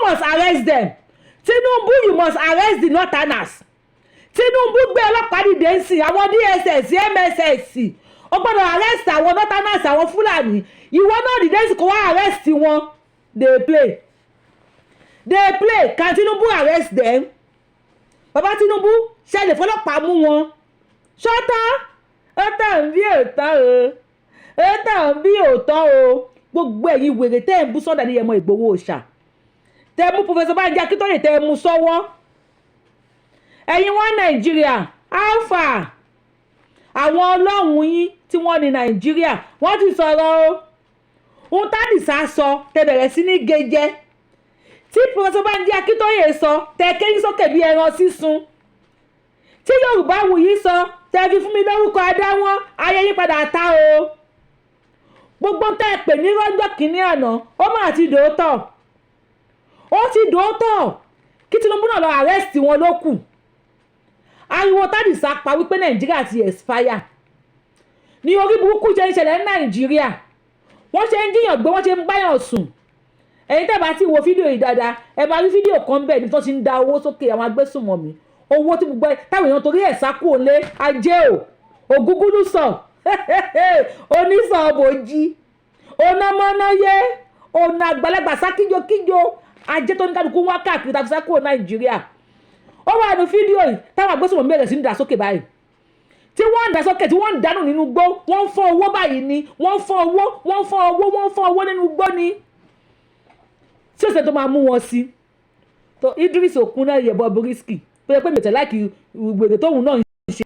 must arrest them. Tinubu, you must arrest the northerners. Tinubu gbé ọlọ́pàá dìde ń sìn àwọn DSS MSS ó gbọ́dọ̀ arrest àwọn northerners àwọn Fúlàní ìwọ náà dìde ń sìn kó wá arrest wọn. They play can Tinubu arrest them? Bàbá Tinubu ṣe lè fọlọ́pàá mú wọn ṣọ́tá ó tàn bí òótọ́ o ó tàn bí òótọ́ o gbogbo ẹ̀yin wèrè tẹ́ ẹ̀ ń bú Sunday Adéyẹmọ Ìgbòho Òòṣà tẹ́ ẹ mú Professor Banji Akíntóyè tẹ́ ẹ mú sọ́wọ́ ẹ̀yin wọn Nàìjíríà alpha àwọn ọlọ́run yín tí wọ́n ní Nàìjíríà wọ́n ti sọ̀rọ̀ o ohun tádìsá sọ tẹ́ bẹ̀rẹ̀ sí ní gẹ́jẹ́ tí Professor Banji Akíntóyè sọ tẹ́ kẹ́yìn sókè bí ẹran sísun tí Yorùbá Wùyí sọ tẹ́ fi fún mi lórúkọ adáwọn ayé yín padà ta o gbogbo tẹ́ ẹ pè ní rọ́jọ́ kìíní àná ó mà ti dòótọ́ ó ti dòótọ́ kí Tinubu náà lọ arrest wọn ló kù ariwo tádìsá pa wípé Nàìjíríà ti expire ní orí burúkú ṣe ń ṣẹlẹ̀ ní Nàìjíríà wọ́n ṣe ń jíyàn gbé wọ́n ṣe ń báyàn sùn ẹ̀yin tẹ́ bá ti wo fídíò yìí dáadáa ẹ máa rí fídíò kan bẹ́ẹ̀ ní tó ti ń da owó sókè àwọn agbésùnmọ̀mí owó tí gbogbo táwọn èèyàn torí ẹ̀ sá kúrò lé ajé o ògúngúlù sọ onísọ̀bòjì onamọ́náyé ọ̀nà àgbàlagbà sá kíjokíjo ajé tó ní kálukú wá káàkiri tàbí sá kúrò Nàìjíríà ó wà ní fídíò yìí táwọn agbésùnmọ̀mí bẹ̀rẹ̀ sí ń dà sókè báyìí tí wọ́n ń dà sókè tí wọ́n ń dànù nínú gbó wọ́n ń fọ́ owó báyìí ni wọ́n ń fọ́ owó nínú gbó ni tí òṣèlú tó máa mú wọn sí tó Idris Okunna yẹ̀bọ Bobrisky pé mẹ̀tẹ̀ láìkí gbèrè tóun náà ń ṣe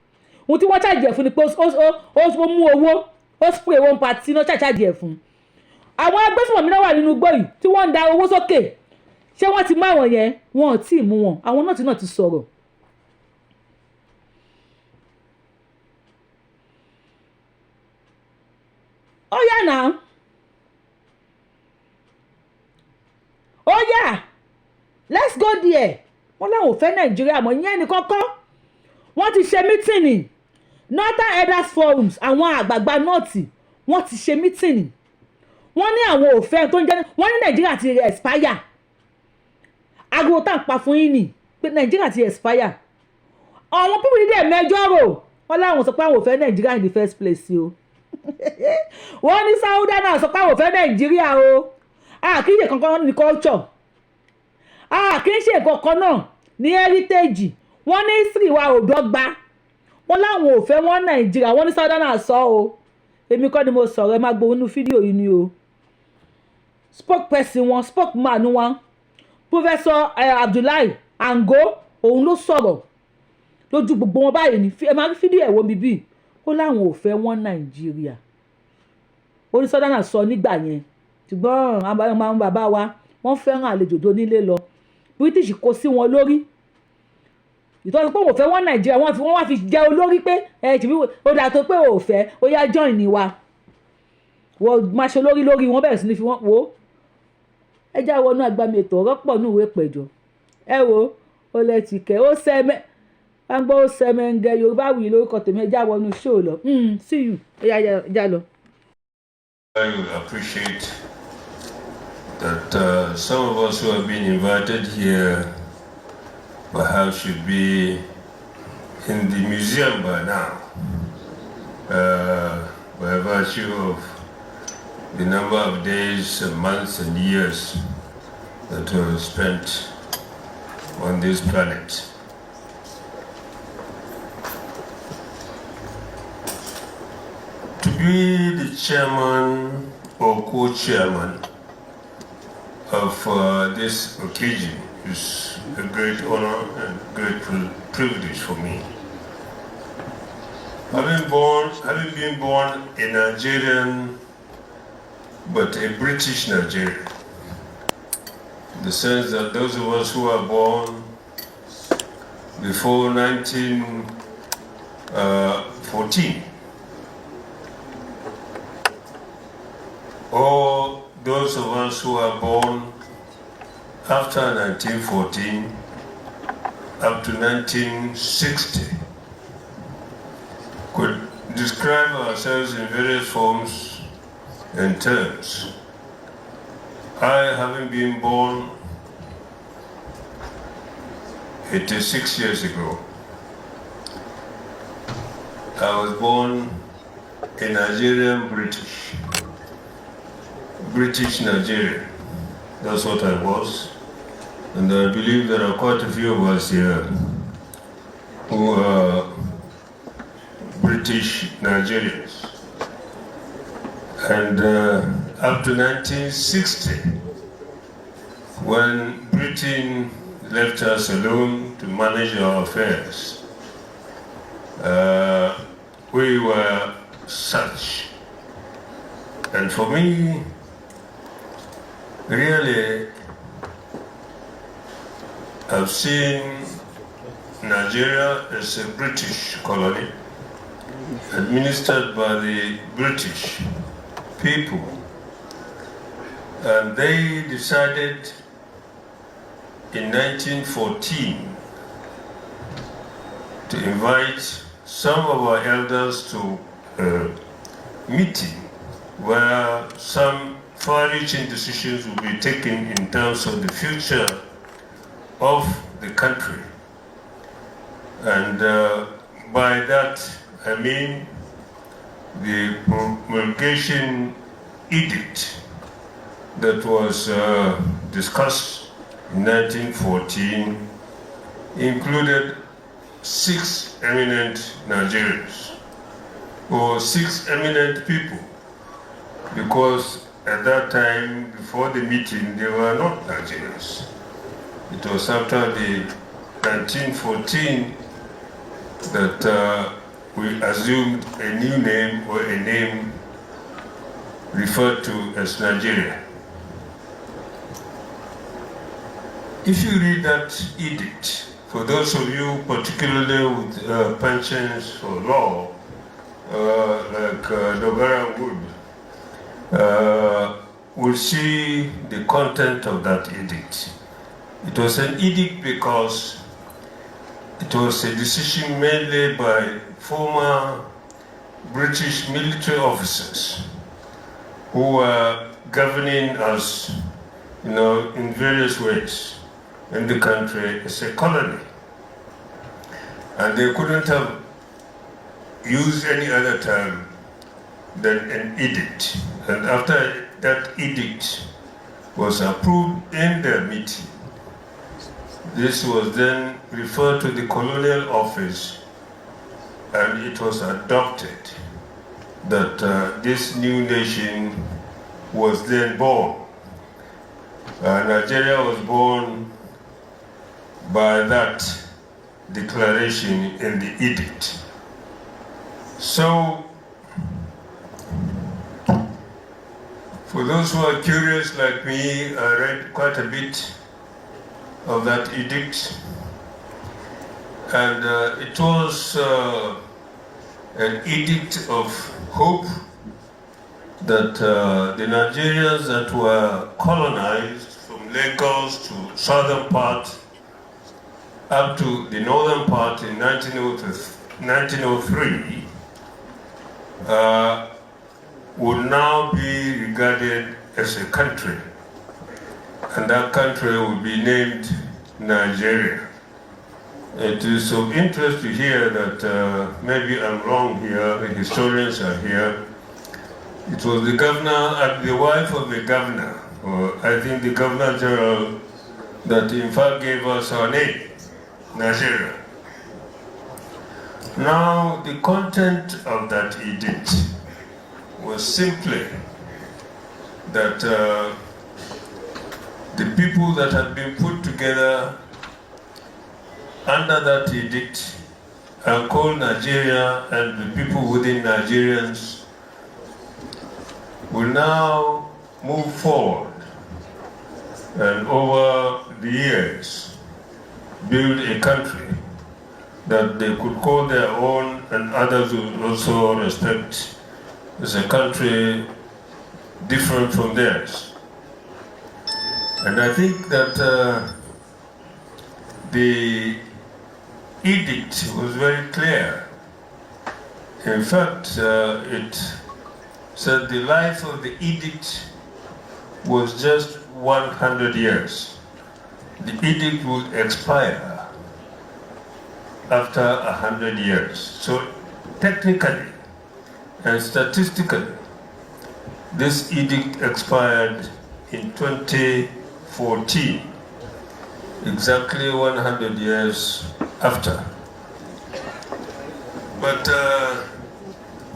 ohun tí wọ́n ṣàjẹ̀ fún ni pé ó mú owó ó spray one party náà ṣàjẹ̀ fún àwọn agbésùnmọ̀mí náà wà nínú gbó yìí tí wọ́n ń da owó sókè ṣé wọ́n ti mú àwọn yẹn wọn ò tí ì mú wọn àwọn náà ti sọ̀rọ̀ ó yá náà ó yá let's go there wọ́n láwọn ò fẹ́ Nàìjíríà mọ́ ìyẹn nìkan kọ́ wọ́n ti ṣe mítìnì Northern Elders Forums àwọn àgbààgbà nọ́ọ̀tì wọ́n ti ṣe mítìnì wọ́n ní àwọn ò fẹ́ tó ń jẹ́ wọ́n ní Nàìjíríà ti expire agolo tá à ń pa fún yín ni pé Nàìjíríà ti expire àwọn pípọ̀ nídìí ẹ̀mẹ́jọ́ rò wọ́n láwọn sọ pé àwọn ò fẹ́ Nàìjíríà in the first place o wọ́n ní Saudi náà sọ pé àwọn ò fẹ́ Nàìjíríà o kì í ṣe kankan ní culture kì í ṣe kankan náà ní heritage wọ́n ní history wa ò dọ́gba wọ́n láwọn ò fẹ́ wọn Nàìjíríà wọ́n ní Saudi náà sọ o èmi kọ́ ni mo sọ̀rọ̀ ẹ máa gbọ́ nínú fídíò yìí ni o spokesperson wọn spokesman wọn Professor Abdullahi Ango òun ló sọ̀rọ̀ lójú gbogbo wọn báyìí ní ẹ máa rí fídíò ẹ̀wọ̀n bíbí ó láwọn ò fẹ́ wọn Nàìjíríà ó ní Saudi náà sọ nígbà yẹn ṣùgbọ́n àwọn bàbá wa wọ́n fẹ́ràn àlejò tó nílé lọ British kó sí wọn lórí ìtọ́jú pé wọ́n fẹ́ wọ́n Nàìjíríà wọ́n wá fi jẹ́ olórí pé ṣùgbọ́n ó dà tó pé ò fẹ́ ó yá join ní wa wọ́n máa ṣe olórí lórí wọn bẹ̀rẹ̀ sí ní fi wọ́n wò ó ẹjá wọnú agbami ètò ọ̀rọ̀ pọ̀ ní ìwé ìpẹ̀jọ́ ẹ wo ó lẹ́tì kẹ́ ó sẹ́mẹ́ gbàgbọ́ ó sẹ́mẹ́ ń gẹ Yorùbá Wuyì lórúkọ tèmi ẹjá wọnú show lọ see you ẹjá lọ. I appreciate that some of us who have been invited here perhaps should be in the museum by now, by virtue of the number of days, months, and years that were spent on this planet. To be the chairman or co-chairman of this occasion is a great honor and great privilege for me. Having been born a Nigerian, but a British Nigerian, in the sense that those of us who are born before 1914, or those of us who are born after 1914 up to 1960 could describe ourselves in various forms and terms. I, having been born 86 years ago. I was born a Nigerian British Nigerian. That's what I was. And I believe there are quite a few of us here who are British Nigerians. And up to 1960, when Britain left us alone to manage our affairs, we were such. And for me, really, I've seen Nigeria as a British colony, administered by the British people. And they decided in 1914 to invite some of our elders to a meeting where some far-reaching decisions will be taken in terms of the future of the country. And by that, I mean the promulgation edict that was discussed in 1914 included 6 eminent Nigerians, or 6 eminent people, because at that time, before the meeting, they were not Nigerians. It was after the 1914 that we assumed a new name, or a name referred to as Nigeria. If you read that edict, for those of you particularly with penchants for law, like Dogara Wood, will see the content of that edict. It was an edict because it was a decision made by former British military officers who were governing us, in various ways in the country as a colony. And they couldn't have used any other term than an edict. And after that edict was approved in their meeting, this was then referred to the colonial office, and it was adopted that this new nation was then born. Nigeria was born by that declaration in the edict. So, for those who are curious like me, I read quite a bit of that edict, and it was an edict of hope that the Nigerians that were colonized from Lagos to southern part up to the northern part in 1903 would now be regarded as a country, and that country would be named Nigeria. It is of interest to hear that maybe I'm wrong here, the historians are here. It was the governor, the wife of the governor, or I think the Governor General, that in fact gave us our name, Nigeria. Now, the content of that edict was simply that the people that had been put together under that edict are called Nigeria, and the people within Nigerians will now move forward and over the years build a country that they could call their own, and others would also respect as a country different from theirs. And I think that the edict was very clear. In fact, it said the life of the edict was just 100 years. The edict would expire after 100 years. So technically and statistically, this edict expired in 2014, exactly 100 years after. But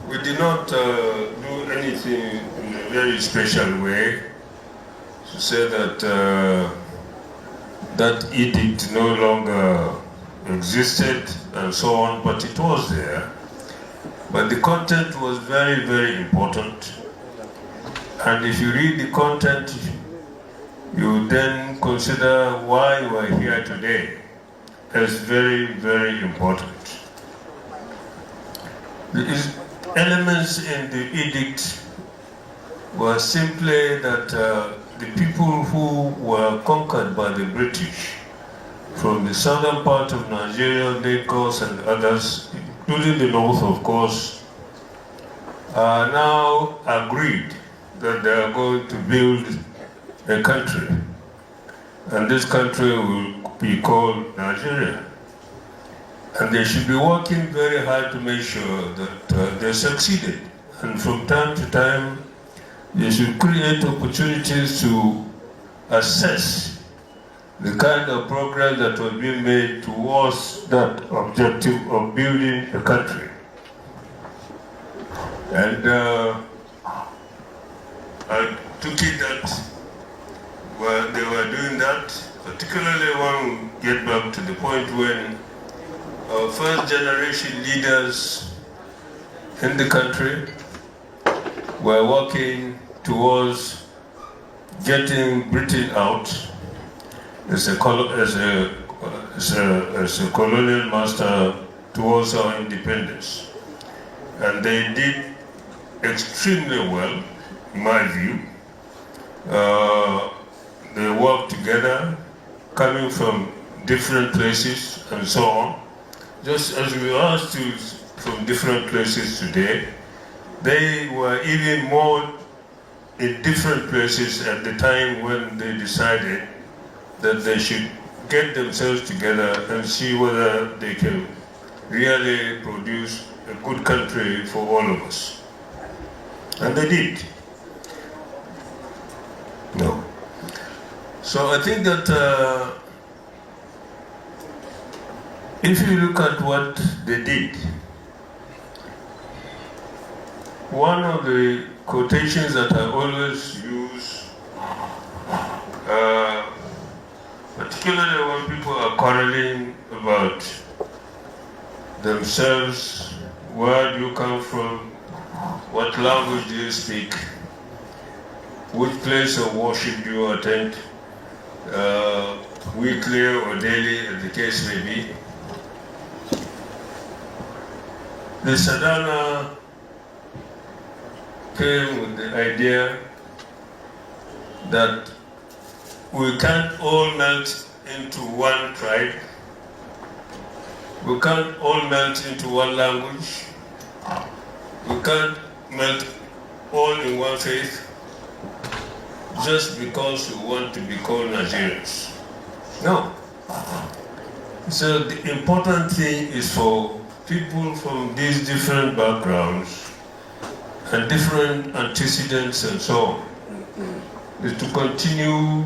we did not do anything in a very special way to say that that edict no longer existed and so on, but it was there. But the content was very, very important. And if you read the content, you then consider why we're here today as very, very important. The elements in the edict were simply that the people who were conquered by the British from the southern part of Nigeria, Lagos and others, including the north of course, are now agreed that they are going to build a country. And this country will be called Nigeria. And they should be working very hard to make sure that they succeeded. And from time to time, they should create opportunities to assess the kind of progress that was being made towards that objective of building a country. And I took it that they were doing that, particularly when we get back to the point when our first generation leaders in the country were working towards getting Britain out as a colonial master towards our independence. And they did extremely well, in my view. They worked together, coming from different places and so on. Just as we are still from different places today, they were even more in different places at the time when they decided that they should get themselves together and see whether they can really produce a good country for all of us. And they did. No. So I think that if you look at what they did, one of the quotations that I always use, particularly when people are quarreling about themselves, where do you come from, what language do you speak, which place of worship do you attend, weekly or daily, as the case may be. The Sadhana came with the idea that we can't all melt into one tribe, we can't all melt into one language, we can't melt all in one faith just because we want to be called Nigerians. No. So the important thing is for people from these different backgrounds and different antecedents and so on, is to continue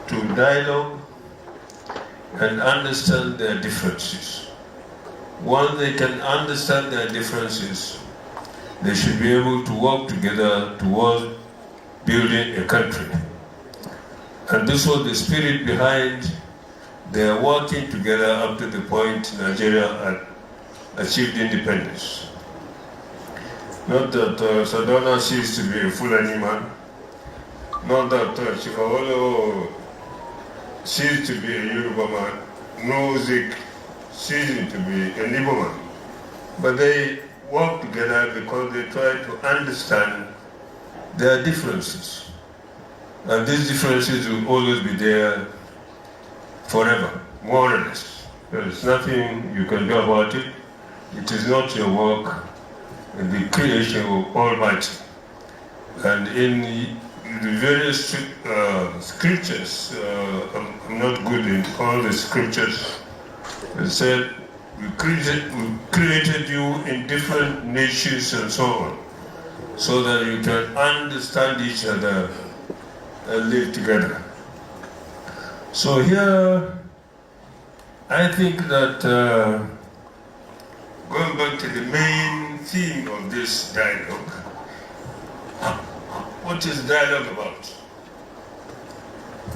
to dialogue and understand their differences. Once they can understand their differences, they should be able to work together towards building a country. And this was the spirit behind their working together up to the point Nigeria had achieved independence. Not that Sadhana ceased to be a Fulani man, not that Chikawolo ceased to be a Yoruba man, no Zik ceasing to be an Igbo man. But they worked together because they tried to understand their differences. And these differences will always be there forever, more or less. There is nothing you can do about it. It is not your work in the creation of Almighty. And in the various scriptures, I'm not good in all the scriptures, They said, we created you in different nations and so on, so that you can understand each other and live together. So here, I think that going back to the main theme of this dialogue, what is dialogue about?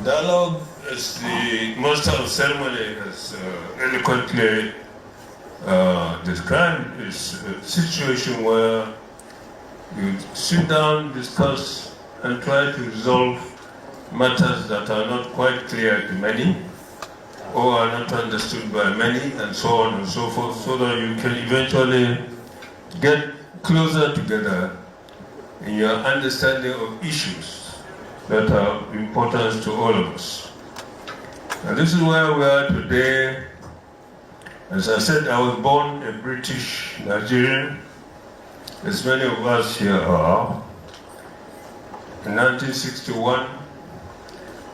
Dialogue, as the master of ceremony has eloquently described, is a situation where you sit down, discuss, and try to resolve matters that are not quite clear to many, or are not understood by many, and so on and so forth, so that you can eventually get closer together in your understanding of issues that are important to all of us. And this is where we are today. As I said, I was born a British Nigerian, as many of us here are. In 1961,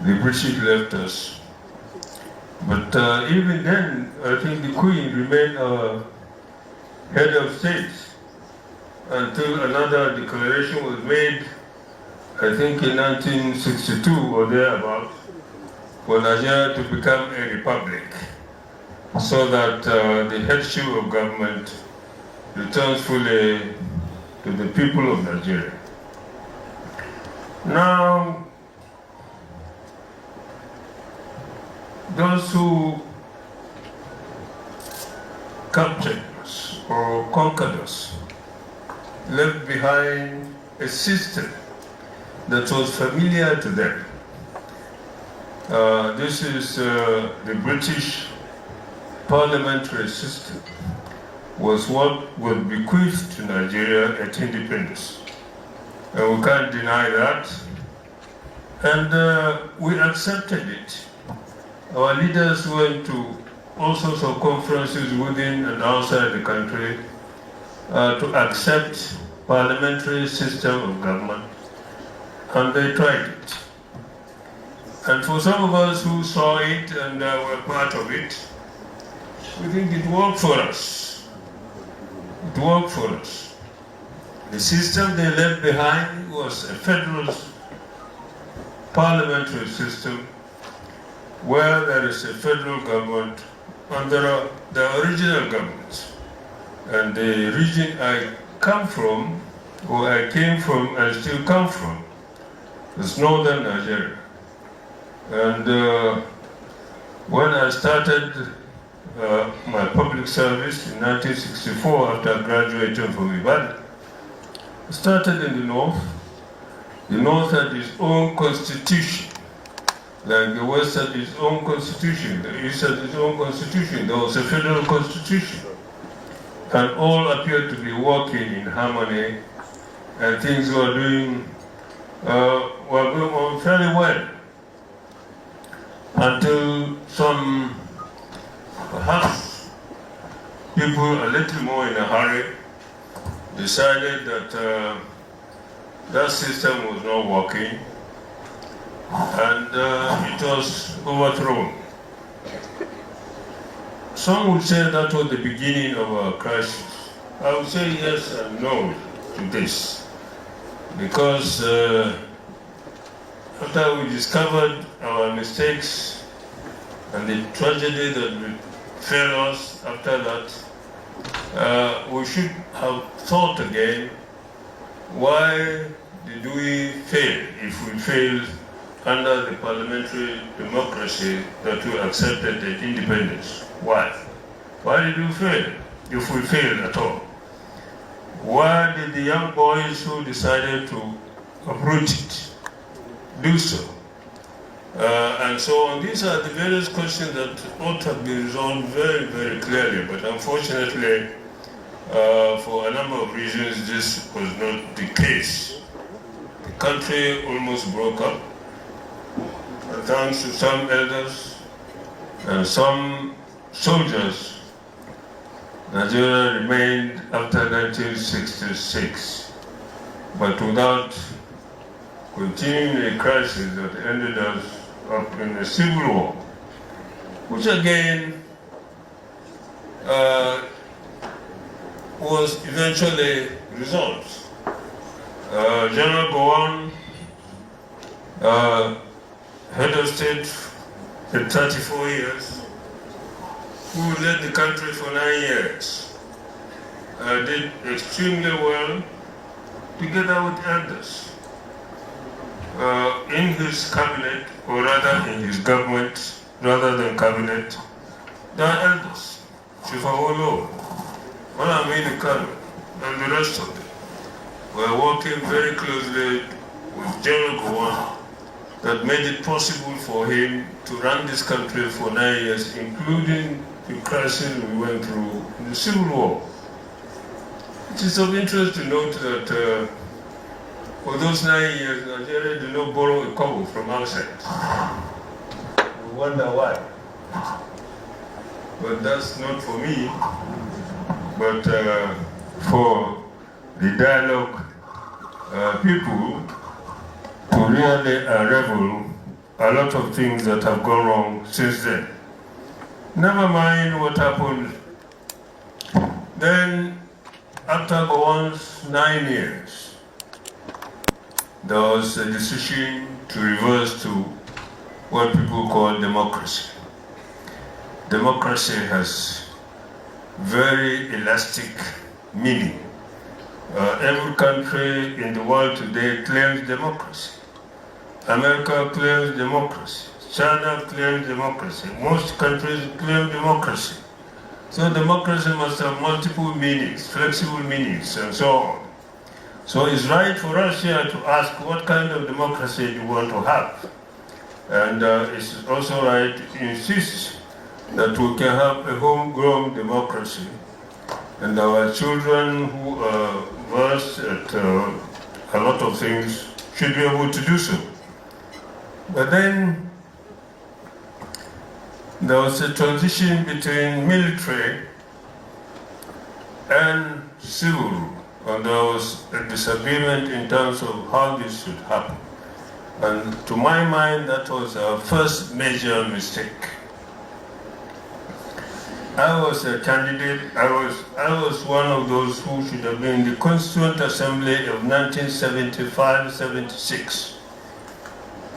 the British left us. But even then, I think the Queen remained our head of state until another declaration was made, I think in 1962 or thereabout, for Nigeria to become a republic, so that the headship of government returns fully to the people of Nigeria. Now, those who captured us or conquered us left behind a system that was familiar to them. This is the British parliamentary system, was what was bequeathed to Nigeria at independence. And we can't deny that. And we accepted it. Our leaders went to all sorts of conferences within and outside the country to accept parliamentary system of government, and they tried it. And for some of us who saw it and were part of it, we think it worked for us. It worked for us. The system they left behind was a federal parliamentary system where there is a federal government and there are the original governments. And the region I come from, or I came from, and still come from, is northern Nigeria. And when I started my public service in 1964 after graduating from Ibadan, I started in the north. The north had its own constitution, like the west had its own constitution, the east had its own constitution. There was a federal constitution. And all appeared to be working in harmony, and things were going on fairly well. Until some, perhaps, people a little more in a hurry decided that that system was not working, and it was overthrown. Some would say that was the beginning of our crisis. I would say yes and no to this, because after we discovered our mistakes and the tragedy that befell us after that, we should have thought again, why did we fail if we failed under the parliamentary democracy that we accepted at independence? Why? Why did we fail, if we failed at all? Why did the young boys who decided to uproot it do so? And so on. These are the various questions that ought to be resolved very, very clearly, but unfortunately, for a number of reasons, this was not the case. The country almost broke up, thanks to some elders and some soldiers. Nigeria remained after 1966, but without continuing a crisis that ended us up in a civil war, which again was eventually resolved. General Gowon, head of state in 34 years, who led the country for 9 years, did extremely well together with elders. In his cabinet, or rather in his government, rather than cabinet, there are elders, Chifawolo, Malamini Kano, and the rest of them were working very closely with General Gowon that made it possible for him to run this country for 9 years, including the crisis we went through in the Civil War. It is of interest to note that for those 9 years, Nigeria did not borrow a kobo from outside. We wonder why. But that's not for me, but for the dialogue people to really unravel a lot of things that have gone wrong since then. Never mind what happened. Then, after Gowon's 9 years, there was a decision to reverse to what people call democracy. Democracy has very elastic meaning. Every country in the world today claims democracy. America claims democracy. China claims democracy. Most countries claim democracy. So democracy must have multiple meanings, flexible meanings, and so on. So it's right for us here to ask what kind of democracy do you want to have. And it's also right to insist that we can have a homegrown democracy. And our children who are versed at a lot of things should be able to do so. But then there was a transition between military and civil rule, and there was a disagreement in terms of how this should happen. And to my mind, that was our first major mistake. I was a candidate, I was one of those who should have been in the Constituent Assembly of 1975-76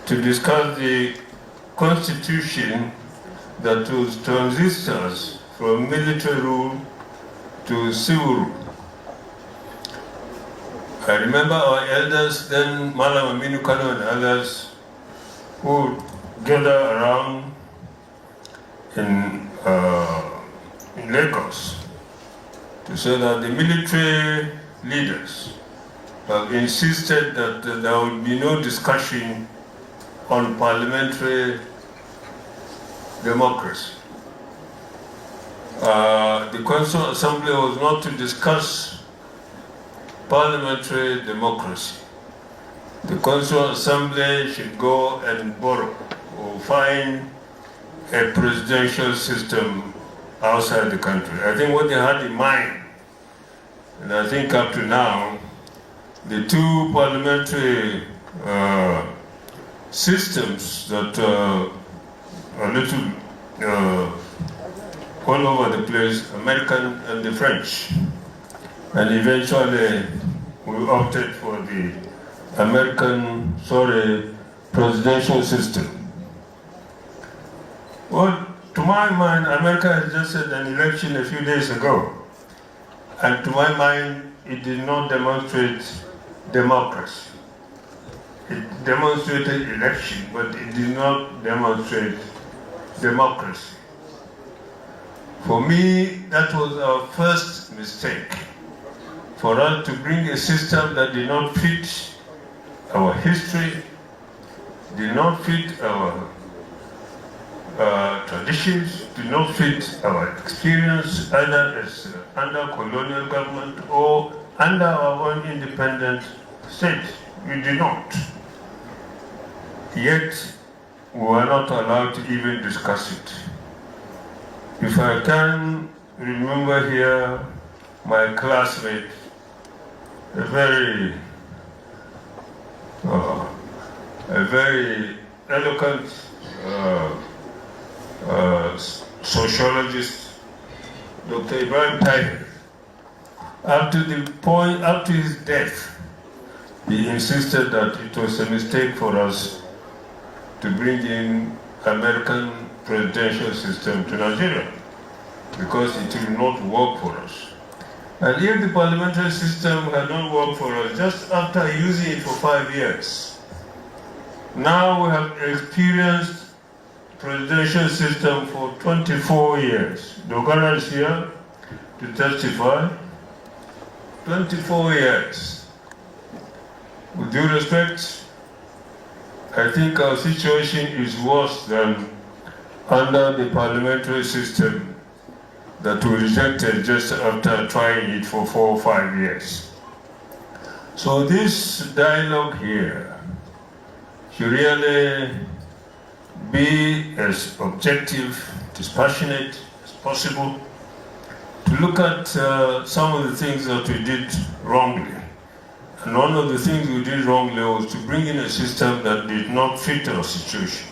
to discuss the constitution that was transistors from military rule to civil rule. I remember our elders then, Malam Aminu Kano and others, who gather around in Lagos to say that the military leaders have insisted that there would be no discussion on parliamentary democracy. The Constituent Assembly was not to discuss parliamentary democracy. The Constituent Assembly should go and borrow or find a presidential system outside the country. I think what they had in mind, and I think up to now, the two parliamentary systems that are a little all over the place, American and the French. And eventually we opted for the presidential system. Well, to my mind, America has just had an election a few days ago. And to my mind, it did not demonstrate democracy. It demonstrated election, but it did not demonstrate democracy. For me, that was our first mistake. For us to bring a system that did not fit our history, did not fit our traditions, did not fit our experience either as under colonial government or under our own independent state. We did not. Yet, we were not allowed to even discuss it. If I can remember here my classmate, a very eloquent sociologist, Dr. Ibrahim Tahir, up to his death, he insisted that it was a mistake for us to bring in American presidential system to Nigeria because it will not work for us. And if the parliamentary system had not worked for us just after using it for 5 years, now we have experienced presidential system for 24 years. Dogara is here to testify. 24 years. With due respect, I think our situation is worse than under the parliamentary system that we rejected just after trying it for 4 or 5 years. So this dialogue here should really be as objective, dispassionate as possible, to look at some of the things that we did wrongly. And one of the things we did wrongly was to bring in a system that did not fit our situation.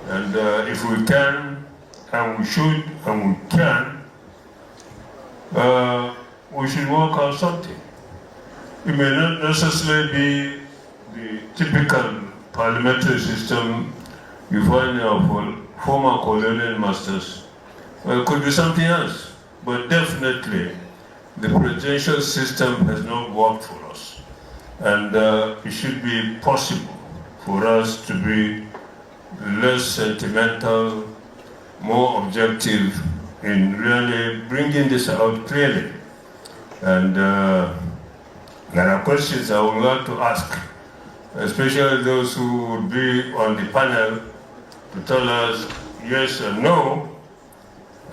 And if we can, and we should, and we can, we should work out something. It may not necessarily be the typical parliamentary system you find in our former colonial masters. Well, it could be something else, but definitely the presidential system has not worked for us. And it should be possible for us to be less sentimental, more objective in really bringing this out clearly. And there are questions I would like to ask, especially those who would be on the panel to tell us yes or no.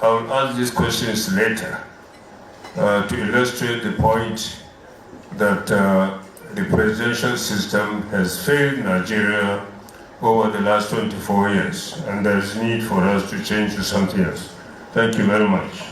I will ask these questions later to illustrate the point that the presidential system has failed Nigeria over the last 24 years, and there's need for us to change to something else. Thank you very much.